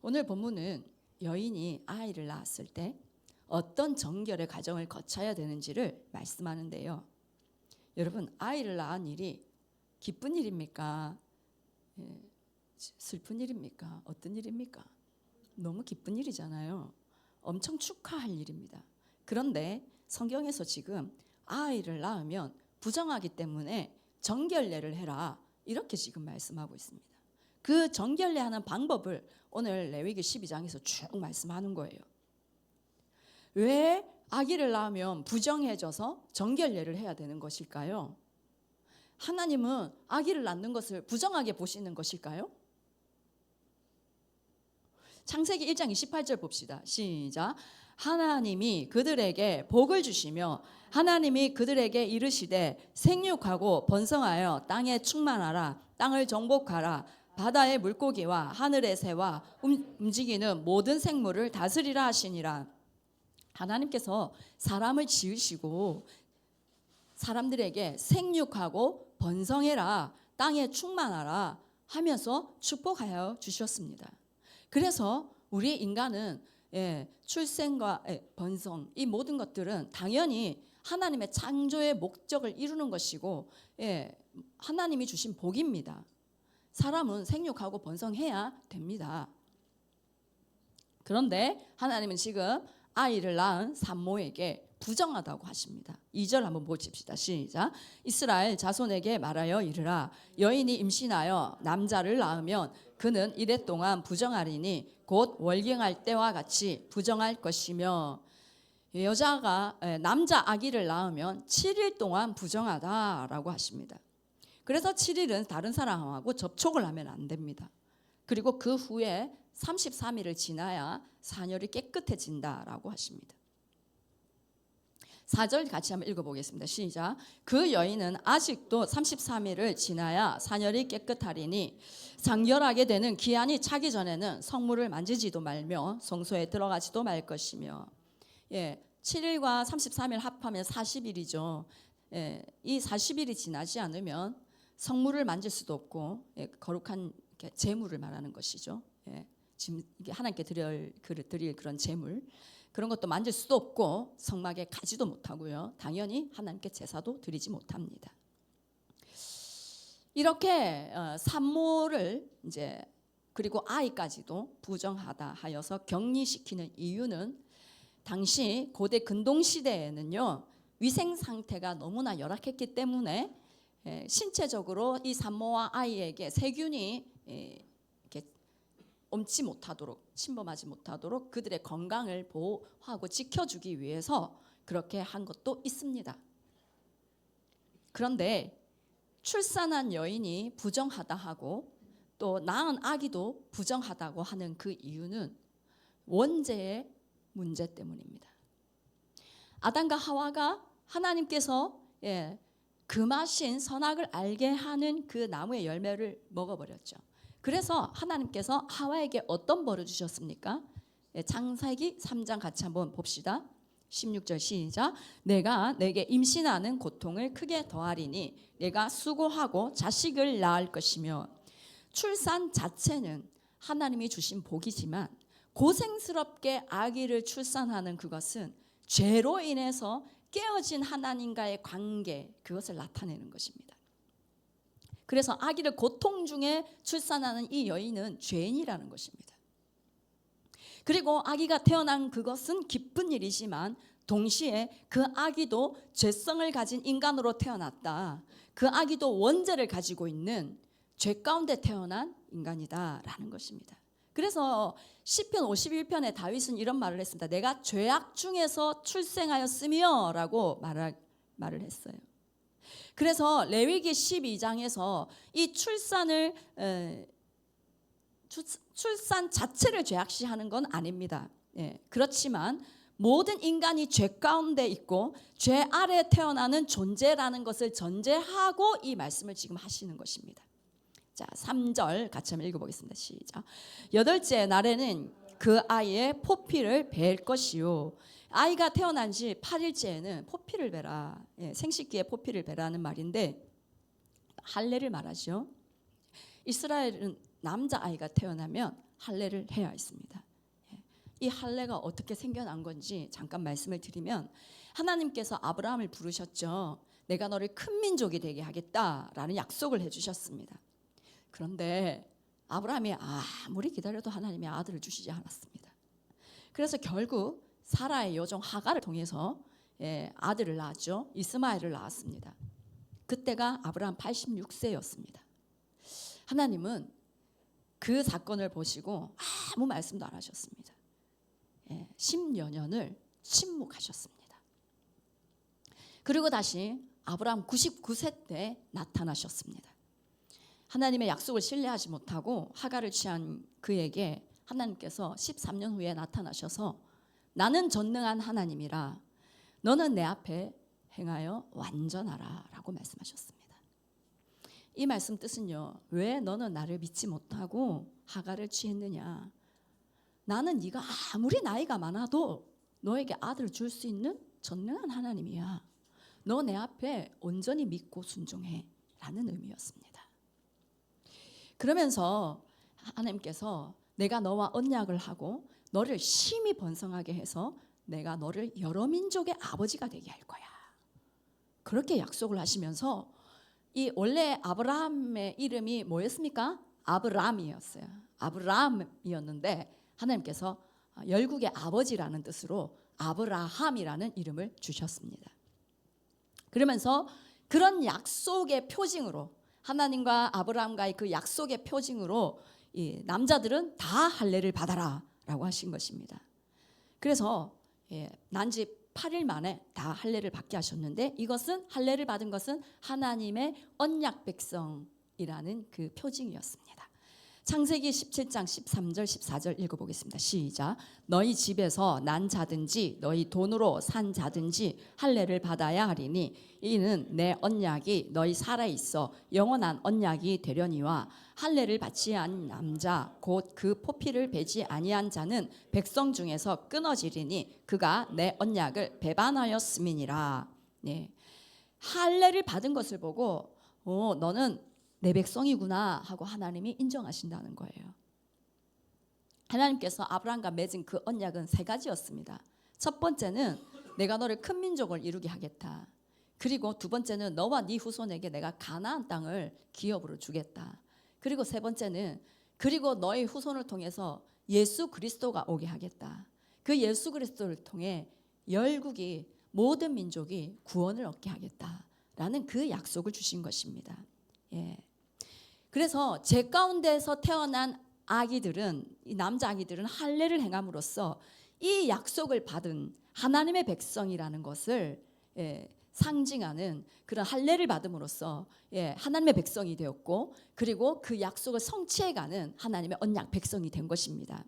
오늘 본문은 여인이 아이를 낳았을 때 어떤 정결의 과정을 거쳐야 되는지를 말씀하는데요. 여러분, 아이를 낳은 일이 기쁜 일입니까? 슬픈 일입니까? 어떤 일입니까? 너무 기쁜 일이잖아요. 엄청 축하할 일입니다. 그런데 성경에서 지금 아이를 낳으면 부정하기 때문에 정결례를 해라, 이렇게 지금 말씀하고 있습니다. 그 정결례하는 방법을 오늘 레위기 12장에서 쭉 말씀하는 거예요. 왜 아기를 낳으면 부정해져서 정결례를 해야 되는 것일까요? 하나님은 아기를 낳는 것을 부정하게 보시는 것일까요? 창세기 1장 28절 봅시다. 시작. 하나님이 그들에게 복을 주시며 하나님이 그들에게 이르시되 생육하고 번성하여 땅에 충만하라. 땅을 정복하라. 바다의 물고기와 하늘의 새와 움직이는 모든 생물을 다스리라 하시니라. 하나님께서 사람을 지으시고 사람들에게 생육하고 번성해라, 땅에 충만하라 하면서 축복하여 주셨습니다. 그래서 우리 인간은 출생과 번성, 이 모든 것들은 당연히 하나님의 창조의 목적을 이루는 것이고 하나님이 주신 복입니다. 사람은 생육하고 번성해야 됩니다. 그런데 하나님은 지금 아이를 낳은 산모에게 부정하다고 하십니다. 2절 한번 보십시다. 시작. 이스라엘 자손에게 말하여 이르라. 여인이 임신하여 남자를 낳으면 그는 이래 동안 부정하리니 곧 월경할 때와 같이 부정할 것이며, 여자가 남자 아기를 낳으면 7일 동안 부정하다라고 하십니다. 그래서 7일은 다른 사람하고 접촉을 하면 안 됩니다. 그리고 그 후에 33일을 지나야 사녀리 깨끗해진다라고 하십니다. 4절 같이 한번 읽어보겠습니다. 시작. 그 여인은 아직도 33일을 지나야 사녀리 깨끗하리니 상결하게 되는 기한이 차기 전에는 성물을 만지지도 말며 성소에 들어가지도 말 것이며. 7일과 33일 합하면 40일이죠. 이 40일이 지나지 않으면 성물을 만질 수도 없고 거룩한 제물을 말하는 것이죠. 지금 하나님께 드릴 그런 제물, 그런 것도 만질 수도 없고 성막에 가지도 못하고요. 당연히 하나님께 제사도 드리지 못합니다. 이렇게 산모를 이제 그리고 아이까지도 부정하다 하여서 격리시키는 이유는 당시 고대 근동 시대에는요, 위생 상태가 너무나 열악했기 때문에 신체적으로 이 산모와 아이에게 세균이 옮지 못하도록, 침범하지 못하도록 그들의 건강을 보호하고 지켜주기 위해서 그렇게 한 것도 있습니다. 그런데 출산한 여인이 부정하다 하고 또 낳은 아기도 부정하다고 하는 그 이유는 원죄의 문제 때문입니다. 아담과 하와가 하나님께서 금하신 선악을 알게 하는 그 나무의 열매를 먹어버렸죠. 그래서 하나님께서 하와에게 어떤 벌을 주셨습니까? 창세기 3장 같이 한번 봅시다. 16절 시작. 내가 내게 임신하는 고통을 크게 더하리니 내가 수고하고 자식을 낳을 것이며. 출산 자체는 하나님이 주신 복이지만 고생스럽게 아기를 출산하는 그것은 죄로 인해서 깨어진 하나님과의 관계, 그것을 나타내는 것입니다. 그래서 아기를 고통 중에 출산하는 이 여인은 죄인이라는 것입니다. 그리고 아기가 태어난 그것은 기쁜 일이지만 동시에 그 아기도 죄성을 가진 인간으로 태어났다. 그 아기도 원죄를 가지고 있는 죄 가운데 태어난 인간이다라는 것입니다. 그래서 시편 51편에 다윗은 이런 말을 했습니다. 내가 죄악 중에서 출생하였으며 라고 말을 했어요. 그래서 레위기 12장에서 이 출산 자체를 죄악시하는 건 아닙니다. 그렇지만 모든 인간이 죄 가운데 있고 죄 아래 태어나는 존재라는 것을 전제하고 이 말씀을 지금 하시는 것입니다. 자, 3절 같이 한번 읽어보겠습니다. 시작. 8째 날에는 그 아이의 포피를 벨 것이요. 아이가 태어난 지 8일째에는 포피를 베라. 생식기에 포피를 베라는 말인데 할례를 말하죠. 이스라엘은 남자아이가 태어나면 할례를 해야 했습니다. 이 할례가 어떻게 생겨난 건지 잠깐 말씀을 드리면, 하나님께서 아브라함을 부르셨죠. 내가 너를 큰 민족이 되게 하겠다라는 약속을 해주셨습니다. 그런데 아브라함이 아무리 기다려도 하나님이 아들을 주시지 않았습니다. 그래서 결국 사라의 여종 하갈을 통해서 아들을 낳았죠. 이스마엘을 낳았습니다. 그때가 아브라함 86세였습니다. 하나님은 그 사건을 보시고 아무 말씀도 안 하셨습니다. 10여 년을 침묵하셨습니다. 그리고 다시 아브라함 99세 때 나타나셨습니다. 하나님의 약속을 신뢰하지 못하고 하갈을 취한 그에게 하나님께서 13년 후에 나타나셔서 나는 전능한 하나님이라 너는 내 앞에 행하여 완전하라 라고 말씀하셨습니다. 이 말씀 뜻은요, 왜 너는 나를 믿지 못하고 하갈을 취했느냐? 나는 네가 아무리 나이가 많아도 너에게 아들을 줄 수 있는 전능한 하나님이야. 너 내 앞에 온전히 믿고 순종해 라는 의미였습니다. 그러면서 하나님께서 내가 너와 언약을 하고 너를 심히 번성하게 해서 내가 너를 여러 민족의 아버지가 되게 할 거야. 그렇게 약속을 하시면서 이 원래 아브라함의 이름이 뭐였습니까? 아브람이었어요. 아브람이었는데 하나님께서 열국의 아버지라는 뜻으로 아브라함이라는 이름을 주셨습니다. 그러면서 그런 약속의 표징으로, 하나님과 아브라함과의 그 약속의 표징으로 이 남자들은 다 할례를 받아라 라고 하신 것입니다. 그래서 난지 8일 만에 다 할례를 받게 하셨는데, 이것은 할례를 받은 것은 하나님의 언약 백성이라는 그 표징이었습니다. 창세기 17장 13절 14절 읽어보겠습니다. 시작. 너희 집에서 난 자든지 너희 돈으로 산 자든지 할례를 받아야 하리니 이는 내 언약이 너희 살아있어 영원한 언약이 되려니와 할례를 받지 않은 남자 곧 그 포피를 베지 아니한 자는 백성 중에서 끊어지리니 그가 내 언약을 배반하였음이니라. 네. 할례를 받은 것을 보고 너는 내 백성이구나 하고 하나님이 인정하신다는 거예요. 하나님께서 아브라함과 맺은 그 언약은 세 가지였습니다. 첫 번째는 내가 너를 큰 민족을 이루게 하겠다. 그리고 두 번째는 너와 네 후손에게 내가 가나안 땅을 기업으로 주겠다. 그리고 세 번째는 그리고 너의 후손을 통해서 예수 그리스도가 오게 하겠다. 그 예수 그리스도를 통해 열국이 모든 민족이 구원을 얻게 하겠다라는 그 약속을 주신 것입니다. 그래서 제 가운데서 태어난 아기들은, 이 남자 아기들은 할례를 행함으로써 이 약속을 받은 하나님의 백성이라는 것을 상징하는 그런 할례를 받음으로써 하나님의 백성이 되었고, 그리고 그 약속을 성취해가는 하나님의 언약 백성이 된 것입니다.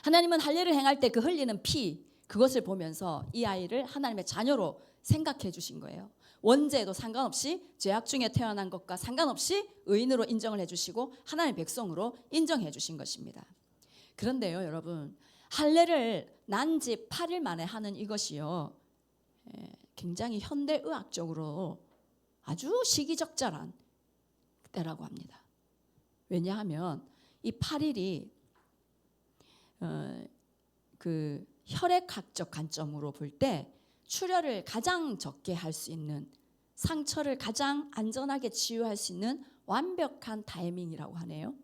하나님은 할례를 행할 때 그 흘리는 피, 그것을 보면서 이 아이를 하나님의 자녀로 생각해 주신 거예요. 원죄에도 상관없이, 죄악 중에 태어난 것과 상관없이 의인으로 인정을 해주시고 하나님의 백성으로 인정해 주신 것입니다. 그런데요, 여러분, 할례를 난지 8일 만에 하는 이것이요, 굉장히 현대의학적으로 아주 시기적절한 때라고 합니다. 왜냐하면 이 8일이 그 혈액학적 관점으로 볼 때 출혈을 가장 적게 할 수 있는, 상처를 가장 안전하게 치유할 수 있는 완벽한 타이밍이라고 하네요.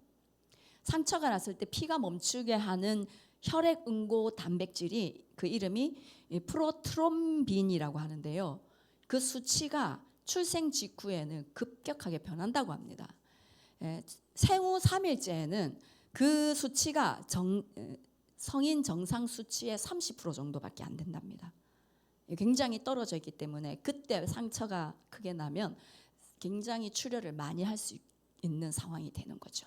상처가 났을 때 피가 멈추게 하는 혈액 응고 단백질이, 그 이름이 프로트롬빈이라고 하는데요. 그 수치가 출생 직후에는 급격하게 변한다고 합니다. 생후 3일째에는 그 수치가 성인 정상 수치의 30% 정도밖에 안 된답니다. 굉장히 떨어져 있기 때문에 그때 상처가 크게 나면 굉장히 출혈을 많이 할 수 있는 상황이 되는 거죠.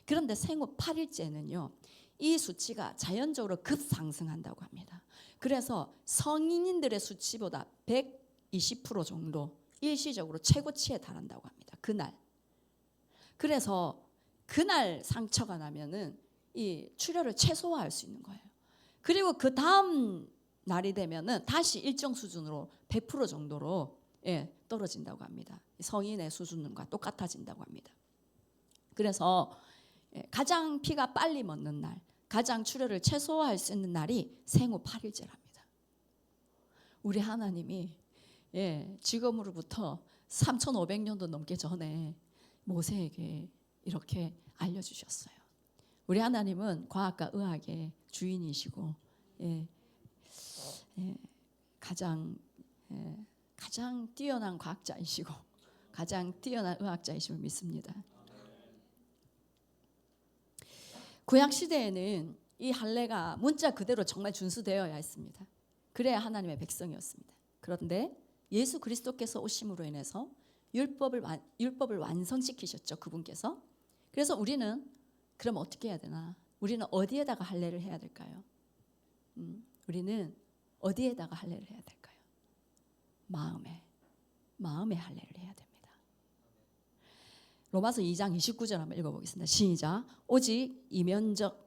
그런데 생후 8일째는요, 이 수치가 자연적으로 급상승한다고 합니다. 그래서 성인인들의 수치보다 120% 정도 일시적으로 최고치에 달한다고 합니다. 그날. 그래서 그날 상처가 나면은 이 출혈을 최소화할 수 있는 거예요. 그리고 그 다음 날이 되면은 다시 일정 수준으로 100% 정도로 떨어진다고 합니다. 성인의 수준과 똑같아진다고 합니다. 그래서 가장 피가 빨리 멎는 날, 가장 출혈을 최소화할 수 있는 날이 생후 8일째랍니다. 우리 하나님이 지금으로부터 3,500년도 넘게 전에 모세에게 이렇게 알려주셨어요. 우리 하나님은 과학과 의학의 주인이시고 가장 뛰어난 과학자이시고 가장 뛰어난 의학자이심을 믿습니다. 구약 시대에는 이 할례가 문자 그대로 정말 준수되어야 했습니다. 그래야 하나님의 백성이었습니다. 그런데 예수 그리스도께서 오심으로 인해서 율법을 완성시키셨죠, 그분께서. 그래서 우리는 그럼 어떻게 해야 되나? 우리는 어디에다가 할례를 해야 될까요? 우리는 어디에다가 할례를 해야 될까요? 마음에 할례를 해야 됩니다. 로마서 2장 29절 한번 읽어보겠습니다. 시작. 오직 이면적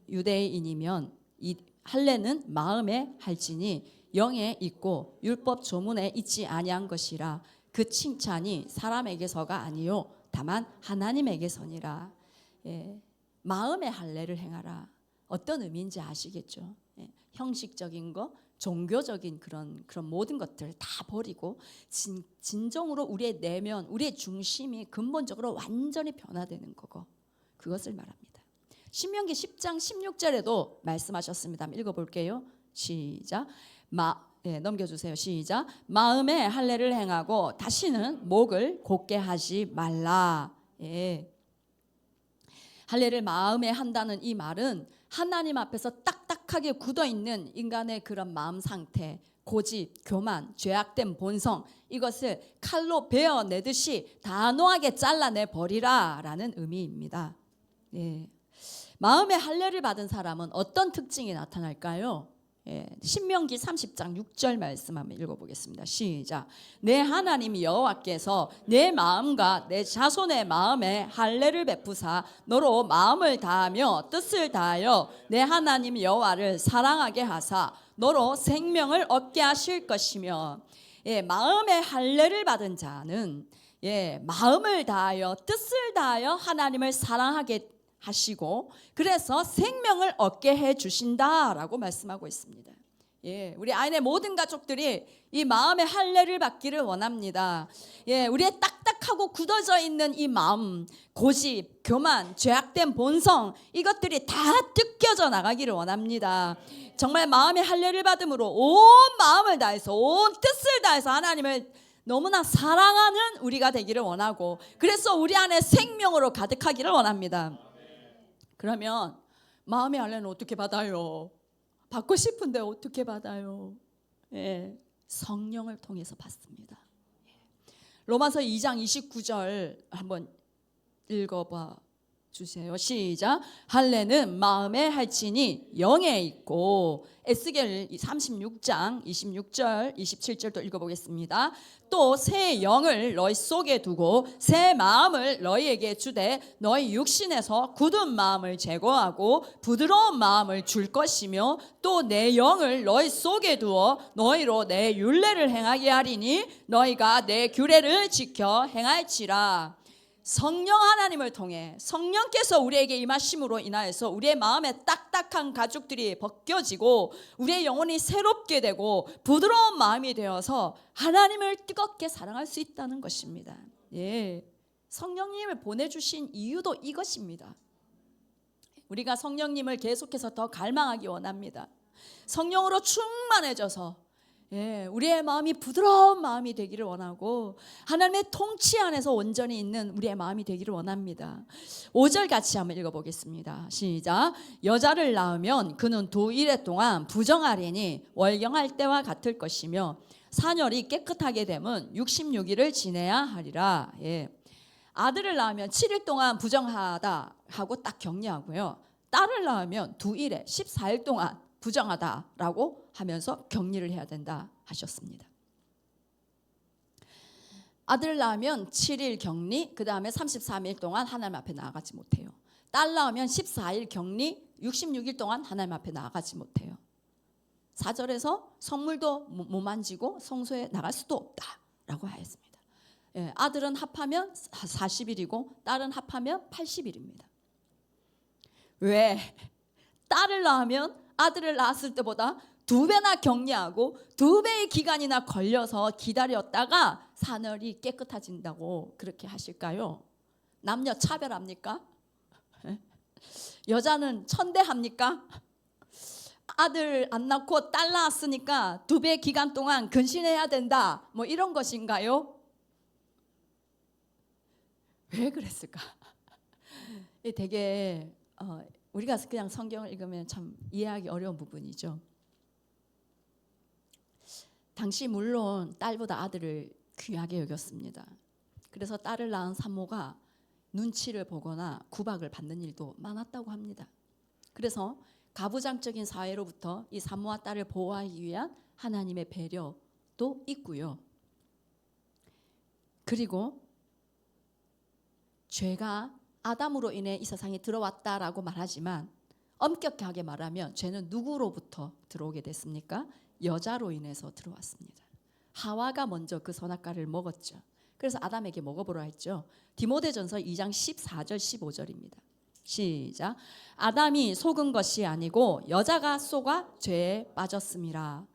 유대인이면 이 할례는 마음에 할지니 영에 있고 율법 조문에 있지 아니한 것이라. 그 칭찬이 사람에게서가 아니요 다만 하나님에게서니라. 마음의 할례를 행하라. 어떤 의미인지 아시겠죠? 형식적인 거, 종교적인 그런 모든 것들을 다 버리고 진정으로 우리의 내면, 우리의 중심이 근본적으로 완전히 변화되는 거고, 그것을 말합니다. 신명기 10장 16절에도 말씀하셨습니다. 읽어볼게요. 시작. 넘겨주세요. 시작. 마음의 할례를 행하고 다시는 목을 곧게 하지 말라. 할례를 마음에 한다는 이 말은 하나님 앞에서 딱딱하게 굳어있는 인간의 그런 마음 상태, 고집, 교만, 죄악된 본성, 이것을 칼로 베어내듯이 단호하게 잘라내 버리라 라는 의미입니다. 마음의 할례를 받은 사람은 어떤 특징이 나타날까요? 신명기 30장 6절 말씀 한번 읽어보겠습니다. 시작. 내 하나님 여호와께서 내 마음과 내 자손의 마음에 할례를 베푸사 너로 마음을 다하며 뜻을 다하여 내 하나님 여호와를 사랑하게 하사 너로 생명을 얻게 하실 것이며. 마음의 할례를 받은 자는 마음을 다하여 뜻을 다하여 하나님을 사랑하게 하시고 그래서 생명을 얻게 해 주신다라고 말씀하고 있습니다. 우리 아이네 모든 가족들이 이 마음의 할례를 받기를 원합니다. 우리의 딱딱하고 굳어져 있는 이 마음, 고집, 교만, 죄악된 본성, 이것들이 다 뜯겨져 나가기를 원합니다. 정말 마음의 할례를 받음으로 온 마음을 다해서 온 뜻을 다해서 하나님을 너무나 사랑하는 우리가 되기를 원하고, 그래서 우리 안에 생명으로 가득하기를 원합니다. 그러면 마음의 할례는 어떻게 받아요? 받고 싶은데 어떻게 받아요? 성령을 통해서 받습니다. 로마서 2장 29절 한번 읽어봐 주세요. 시작. 할례는 마음에 할지니 영에 있고. 에스겔 36장 26절 27절도 읽어보겠습니다. 또 새 영을 너희 속에 두고 새 마음을 너희에게 주되 너희 육신에서 굳은 마음을 제거하고 부드러운 마음을 줄 것이며 또 내 영을 너희 속에 두어 너희로 내 율례를 행하게 하리니 너희가 내 규례를 지켜 행할지라. 성령 하나님을 통해 성령께서 우리에게 임하심으로 인하여서 우리의 마음에 딱딱한 가죽들이 벗겨지고 우리의 영혼이 새롭게 되고 부드러운 마음이 되어서 하나님을 뜨겁게 사랑할 수 있다는 것입니다. 성령님을 보내주신 이유도 이것입니다. 우리가 성령님을 계속해서 더 갈망하기 원합니다. 성령으로 충만해져서 우리의 마음이 부드러운 마음이 되기를 원하고 하나님의 통치 안에서 온전히 있는 우리의 마음이 되기를 원합니다. 5절 같이 한번 읽어보겠습니다. 시작. 여자를 낳으면 그는 2일 동안 부정하리니 월경할 때와 같을 것이며 사녀리 깨끗하게 되면 66일을 지내야 하리라. 아들을 낳으면 7일 동안 부정하다 하고 딱 격리하고요. 딸을 낳으면 2일에 14일 동안 부정하다라고 하면서 격리를 해야 된다 하셨습니다. 아들 낳으면 7일 격리, 그 다음에 33일 동안 하나님 앞에 나아가지 못해요. 딸 낳으면 14일 격리, 66일 동안 하나님 앞에 나아가지 못해요. 4절에서 성물도 못 만지고 성소에 나갈 수도 없다라고 하였습니다. 아들은 합하면 40일이고 딸은 합하면 80일입니다. 왜? 딸을 낳으면 아들을 낳았을 때보다 2배나 격리하고 2배의 기간이나 걸려서 기다렸다가 사늘이 깨끗해진다고 그렇게 하실까요? 남녀 차별합니까? 여자는 천대합니까? 아들 안 낳고 딸 낳았으니까 2배 기간 동안 근신해야 된다, 뭐 이런 것인가요? 왜 그랬을까? 되게 우리가 그냥 성경을 읽으면 참 이해하기 어려운 부분이죠. 당시 물론 딸보다 아들을 귀하게 여겼습니다. 그래서 딸을 낳은 산모가 눈치를 보거나 구박을 받는 일도 많았다고 합니다. 그래서 가부장적인 사회로부터 이 산모와 딸을 보호하기 위한 하나님의 배려도 있고요. 그리고 죄가 아담으로 인해 이 세상에 들어왔다라고 말하지만 엄격하게 말하면 죄는 누구로부터 들어오게 됐습니까? 여자로 인해서 들어왔습니다. 하와가 먼저 그 선악과를 먹었죠. 그래서 아담에게 먹어보라 했죠. 디모데전서 2장 14절 15절입니다. 시작. 아담이 속은 것이 아니고 여자가 속아 죄에 빠졌습니다.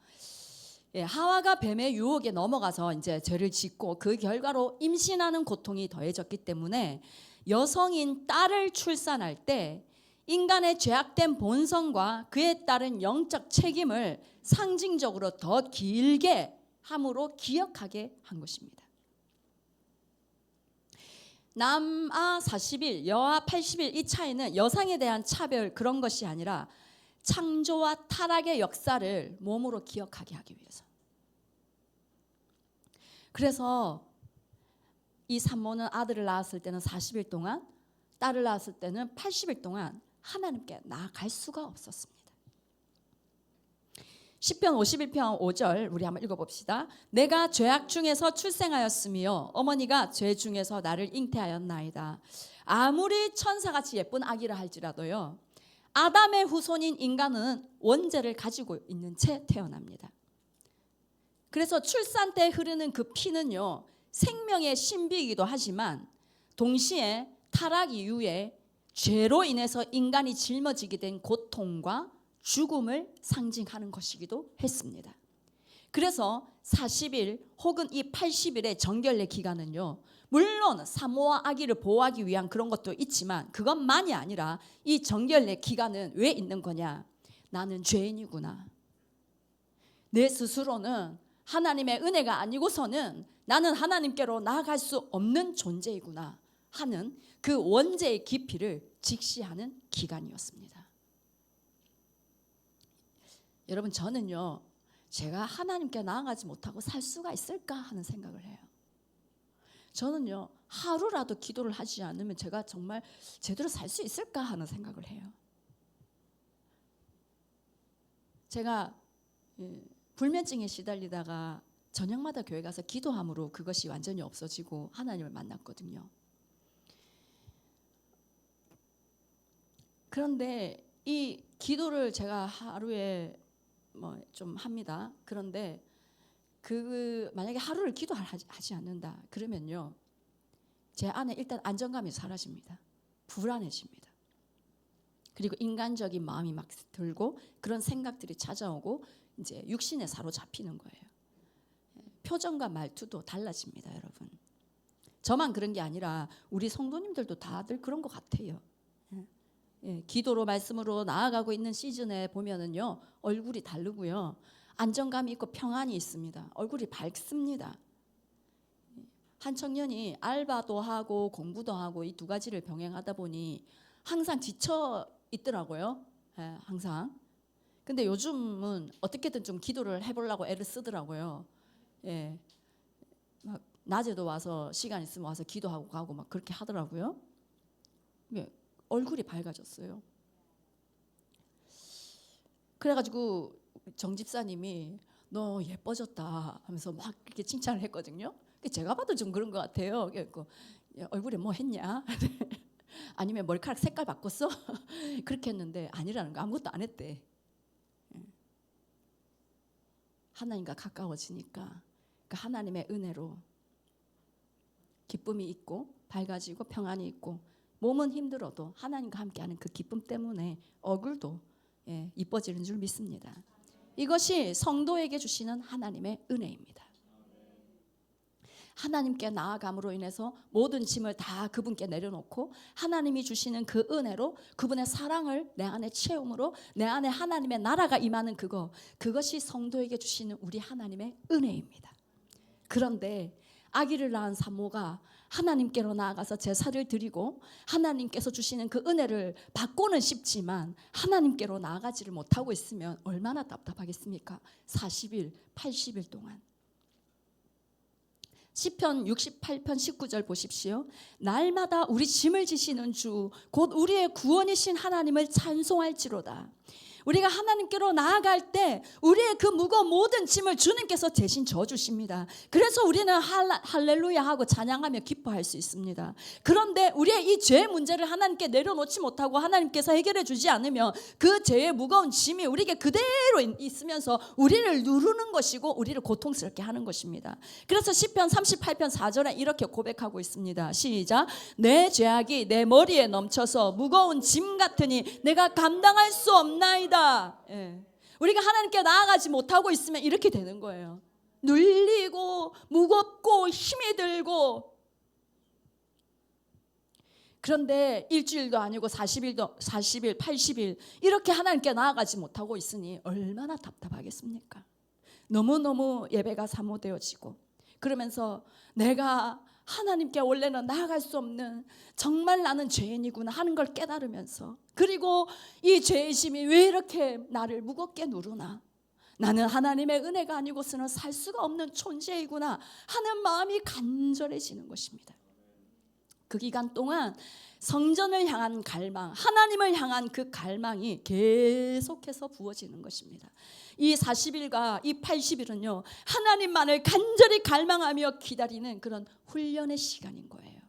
하와가 뱀의 유혹에 넘어가서 이제 죄를 짓고 그 결과로 임신하는 고통이 더해졌기 때문에 여성인 딸을 출산할 때 인간의 죄악된 본성과 그에 따른 영적 책임을 상징적으로 더 길게 함으로 기억하게 한 것입니다. 남아 40일, 여아 80일 이 차이는 여성에 대한 차별 그런 것이 아니라 창조와 타락의 역사를 몸으로 기억하게 하기 위해서. 그래서 이 산모는 아들을 낳았을 때는 40일 동안, 딸을 낳았을 때는 80일 동안 하나님께 나아갈 수가 없었습니다. 시편 51편 5절 우리 한번 읽어봅시다. 내가 죄악 중에서 출생하였으며 어머니가 죄 중에서 나를 잉태하였나이다. 아무리 천사같이 예쁜 아기라 할지라도요, 아담의 후손인 인간은 원죄를 가지고 있는 채 태어납니다. 그래서 출산 때 흐르는 그 피는요, 생명의 신비이기도 하지만 동시에 타락 이후에 죄로 인해서 인간이 짊어지게 된 고통과 죽음을 상징하는 것이기도 했습니다. 그래서 40일 혹은 이 80일의 정결례 기간은요, 물론 산모와 아기를 보호하기 위한 그런 것도 있지만 그것만이 아니라 이 정결례 기간은 왜 있는 거냐? 나는 죄인이구나. 내 스스로는 하나님의 은혜가 아니고서는 나는 하나님께로 나아갈 수 없는 존재이구나 하는 그 원죄의 깊이를 직시하는 기간이었습니다. 여러분, 저는요, 제가 하나님께 나아가지 못하고 살 수가 있을까 하는 생각을 해요. 저는요, 하루라도 기도를 하지 않으면 제가 정말 제대로 살 수 있을까 하는 생각을 해요. 제가 불면증에 시달리다가 저녁마다 교회 가서 기도함으로 그것이 완전히 없어지고 하나님을 만났거든요. 그런데 이 기도를 제가 하루에 좀 합니다. 그런데 만약에 하루를 기도하지 않는다 그러면요, 제 안에 일단 안정감이 사라집니다. 불안해집니다. 그리고 인간적인 마음이 막 들고 그런 생각들이 찾아오고 이제 육신에 사로잡히는 거예요. 표정과 말투도 달라집니다, 여러분. 저만 그런 게 아니라 우리 성도님들도 다들 그런 것 같아요. 기도로 말씀으로 나아가고 있는 시즌에 보면은요, 얼굴이 다르고요, 안정감이 있고 평안이 있습니다. 얼굴이 밝습니다. 한 청년이 알바도 하고 공부도 하고 이 2가지를 병행하다 보니 항상 지쳐 있더라고요. 항상. 근데 요즘은 어떻게든 좀 기도를 해보려고 애를 쓰더라고요. 막 낮에도 와서 시간 있으면 와서 기도하고 가고 막 그렇게 하더라고요. 얼굴이 밝아졌어요. 그래가지고 정 집사님이 너 예뻐졌다 하면서 막 이렇게 칭찬을 했거든요. 제가 봐도 좀 그런 것 같아요. 얼굴에 뭐 했냐? 아니면 머리카락 색깔 바꿨어? 그렇게 했는데 아니라는 거, 아무것도 안 했대. 하나님과 가까워지니까 그 하나님의 은혜로 기쁨이 있고 밝아지고 평안이 있고 몸은 힘들어도 하나님과 함께하는 그 기쁨 때문에 얼굴도 이뻐지는 줄 믿습니다. 이것이 성도에게 주시는 하나님의 은혜입니다. 하나님께 나아감으로 인해서 모든 짐을 다 그분께 내려놓고 하나님이 주시는 그 은혜로 그분의 사랑을 내 안에 채움으로 내 안에 하나님의 나라가 임하는 그것이 성도에게 주시는 우리 하나님의 은혜입니다. 그런데 아기를 낳은 산모가 하나님께로 나아가서 제사를 드리고 하나님께서 주시는 그 은혜를 받고는 싶지만 하나님께로 나아가지를 못하고 있으면 얼마나 답답하겠습니까? 40일, 80일 동안. 시편 68편 19절 보십시오. 날마다 우리 짐을 지시는 주 곧 우리의 구원이신 하나님을 찬송할지로다. 우리가 하나님께로 나아갈 때 우리의 그 무거운 모든 짐을 주님께서 대신 져주십니다. 그래서 우리는 할렐루야 하고 찬양하며 기뻐할 수 있습니다. 그런데 우리의 이 죄의 문제를 하나님께 내려놓지 못하고 하나님께서 해결해 주지 않으면 그 죄의 무거운 짐이 우리에게 그대로 있으면서 우리를 누르는 것이고 우리를 고통스럽게 하는 것입니다. 그래서 시편 38편 4절에 이렇게 고백하고 있습니다. 시작. 내 죄악이 내 머리에 넘쳐서 무거운 짐 같으니 내가 감당할 수 없나이다. 우리가 하나님께 나아가지 못하고 있으면 이렇게 되는 거예요. 눌리고 무겁고 힘이 들고. 그런데 일주일도 아니고 40일, 80일 이렇게 하나님께 나아가지 못하고 있으니 얼마나 답답하겠습니까? 너무너무 예배가 사모되어지고 그러면서 내가 하나님께 원래는 나아갈 수 없는 정말 나는 죄인이구나 하는 걸 깨달으면서 그리고 이 죄의 짐이 왜 이렇게 나를 무겁게 누르나, 나는 하나님의 은혜가 아니고서는 살 수가 없는 존재이구나 하는 마음이 간절해지는 것입니다. 그 기간 동안 성전을 향한 갈망, 하나님을 향한 그 갈망이 계속해서 부어지는 것입니다. 이 40일과 이 80일은요 하나님만을 간절히 갈망하며 기다리는 그런 훈련의 시간인 거예요.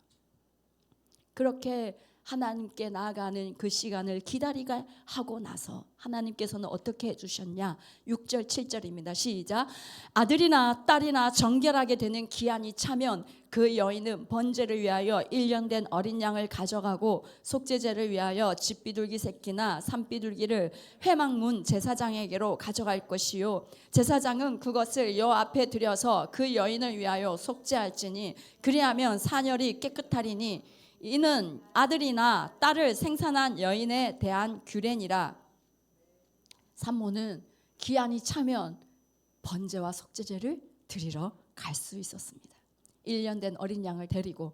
그렇게 하나님께 나아가는 그 시간을 기다리게 하고 나서 하나님께서는 어떻게 해주셨냐? 6절 7절입니다. 시작. 아들이나 딸이나 정결하게 되는 기한이 차면 그 여인은 번제를 위하여 1년 된 어린 양을 가져가고 속죄제를 위하여 집비둘기 새끼나 산비둘기를 회막문 제사장에게로 가져갈 것이요 제사장은 그것을 여 앞에 들여서 그 여인을 위하여 속죄할지니 그리하면 사녀리 깨끗하리니 이는 아들이나 딸을 생산한 여인에 대한 규례니라. 산모는 기한이 차면 번제와 속죄제를 드리러 갈 수 있었습니다. 1년 된 어린 양을 데리고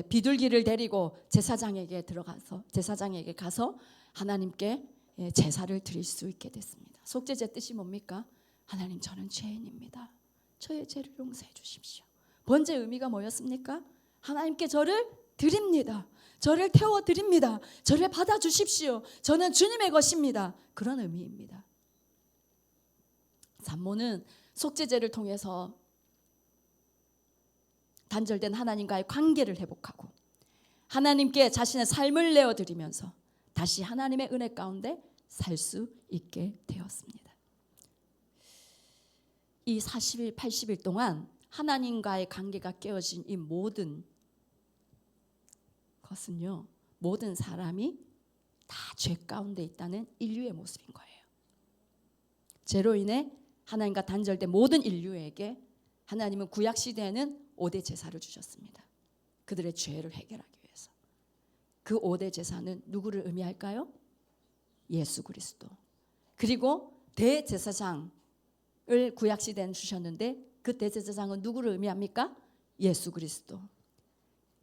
비둘기를 데리고 제사장에게 가서 하나님께 제사를 드릴 수 있게 됐습니다. 속죄제 뜻이 뭡니까? 하나님, 저는 죄인입니다. 저의 죄를 용서해 주십시오. 번제의 의미가 뭐였습니까? 하나님께 저를 드립니다. 저를 태워드립니다. 저를 받아주십시오. 저는 주님의 것입니다. 그런 의미입니다. 산모는 속죄제를 통해서 단절된 하나님과의 관계를 회복하고 하나님께 자신의 삶을 내어드리면서 다시 하나님의 은혜 가운데 살 수 있게 되었습니다. 이 40일, 80일 동안 하나님과의 관계가 깨어진 이 모든 것은요, 모든 사람이 다 죄 가운데 있다는 인류의 모습인 거예요. 죄로 인해 하나님과 단절된 모든 인류에게 하나님은 구약 시대에는 5대 제사를 주셨습니다. 그들의 죄를 해결하기 위해서. 그 5대 제사는 누구를 의미할까요? 예수 그리스도. 그리고 대제사장을 구약 시대에는 주셨는데 그 대제사장은 누구를 의미합니까? 예수 그리스도.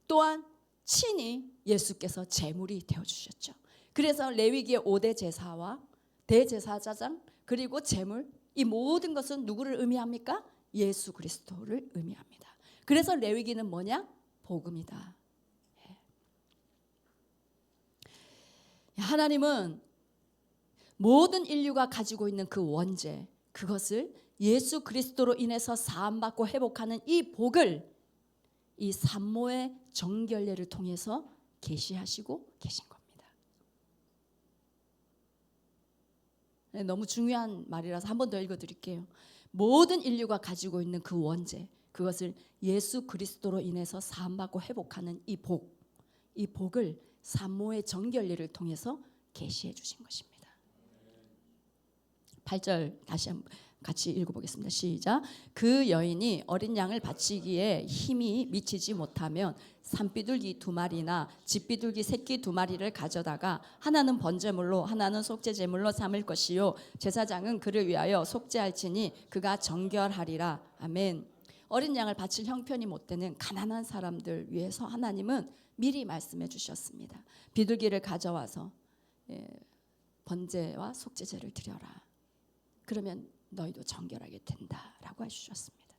또한 친히 예수께서 제물이 되어주셨죠. 그래서 레위기의 5대 제사와 대제사장 그리고 제물, 이 모든 것은 누구를 의미합니까? 예수 그리스도를 의미합니다. 그래서 레위기는 뭐냐? 복음이다. 하나님은 모든 인류가 가지고 있는 그 원죄, 그것을 예수 그리스도로 인해서 사함받고 회복하는 이 복을 이 산모의 정결례를 통해서 계시하시고 계신 겁니다. 너무 중요한 말이라서 한 번 더 읽어드릴게요. 모든 인류가 가지고 있는 그 원죄, 그것을 예수 그리스도로 인해서 사함받고 회복하는 이 복을 산모의 정결례를 통해서 계시해 주신 것입니다. 8절 다시 한번 같이 읽어보겠습니다. 시작. 그 여인이 어린 양을 바치기에 힘이 미치지 못하면 산비둘기 2마리나 집비둘기 새끼 2마리를 가져다가 하나는 번제물로 하나는 속죄제물로 삼을 것이요 제사장은 그를 위하여 속죄할지니 그가 정결하리라. 아멘. 어린 양을 바칠 형편이 못 되는 가난한 사람들 위해서 하나님은 미리 말씀해 주셨습니다. 비둘기를 가져와서 번제와 속죄제를 드려라. 그러면 너희도 정결하게 된다라고 해주셨습니다.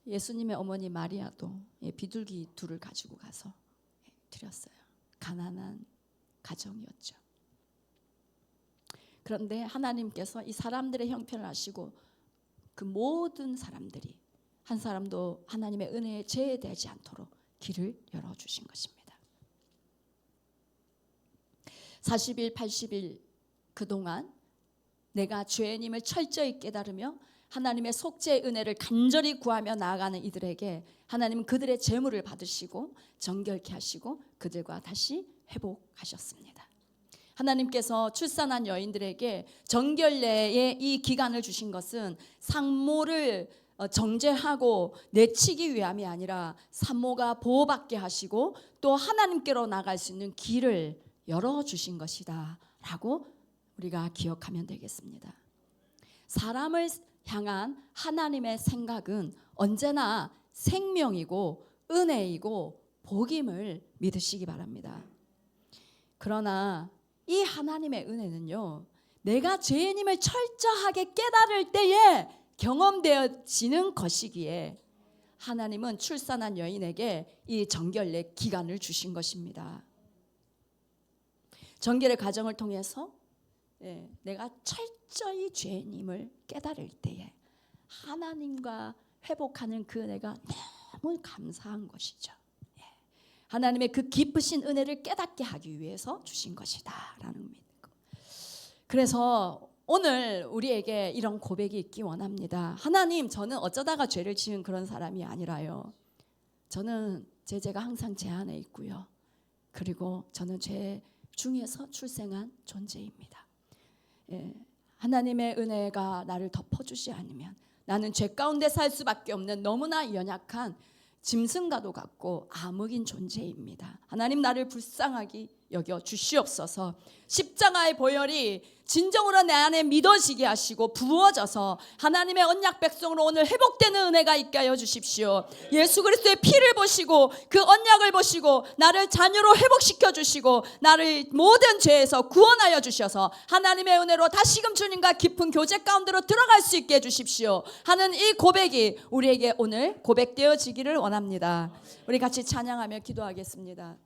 예수님의 어머니 마리아도 비둘기 2를 가지고 가서 드렸어요. 가난한 가정이었죠. 그런데 하나님께서 이 사람들의 형편을 아시고 그 모든 사람들이 한 사람도 하나님의 은혜에 제외되지 않도록 길을 열어주신 것입니다. 40일, 80일 그동안 내가 죄인임을 철저히 깨달으며 하나님의 속죄의 은혜를 간절히 구하며 나아가는 이들에게 하나님은 그들의 재물을 받으시고 정결케 하시고 그들과 다시 회복하셨습니다. 하나님께서 출산한 여인들에게 정결례의 이 기간을 주신 것은 산모를 정죄하고 내치기 위함이 아니라 산모가 보호받게 하시고 또 하나님께로 나갈 수 있는 길을 열어주신 것이다 라고 우리가 기억하면 되겠습니다. 사람을 향한 하나님의 생각은 언제나 생명이고 은혜이고 복임을 믿으시기 바랍니다. 그러나 이 하나님의 은혜는요, 내가 죄인임을 철저하게 깨달을 때에 경험되어지는 것이기에 하나님은 출산한 여인에게 이 정결례 기간을 주신 것입니다. 정결의 과정을 통해서 내가 철저히 죄인임을 깨달을 때에 하나님과 회복하는 그 은혜가 너무 감사한 것이죠. 하나님의 그 깊으신 은혜를 깨닫게 하기 위해서 주신 것이다 라는 의미입니다. 그래서 오늘 우리에게 이런 고백이 있기 원합니다. 하나님, 저는 어쩌다가 죄를 지은 그런 사람이 아니라요, 저는 제 죄가 항상 제 안에 있고요, 그리고 저는 죄 중에서 출생한 존재입니다. 하나님의 은혜가 나를 덮어주지 않으면 나는 죄 가운데 살 수밖에 없는 너무나 연약한 짐승과도 같고 암흑인 존재입니다. 하나님, 나를 불쌍하게 여겨 주시옵소서. 십자가의 보혈이 진정으로 내 안에 믿어지게 하시고 부어져서 하나님의 언약 백성으로 오늘 회복되는 은혜가 있게 하여 주십시오. 예수 그리스도의 피를 보시고 그 언약을 보시고 나를 자녀로 회복시켜 주시고 나를 모든 죄에서 구원하여 주셔서 하나님의 은혜로 다시금 주님과 깊은 교제 가운데로 들어갈 수 있게 해주십시오 하는 이 고백이 우리에게 오늘 고백되어지기를 원합니다. 우리 같이 찬양하며 기도하겠습니다.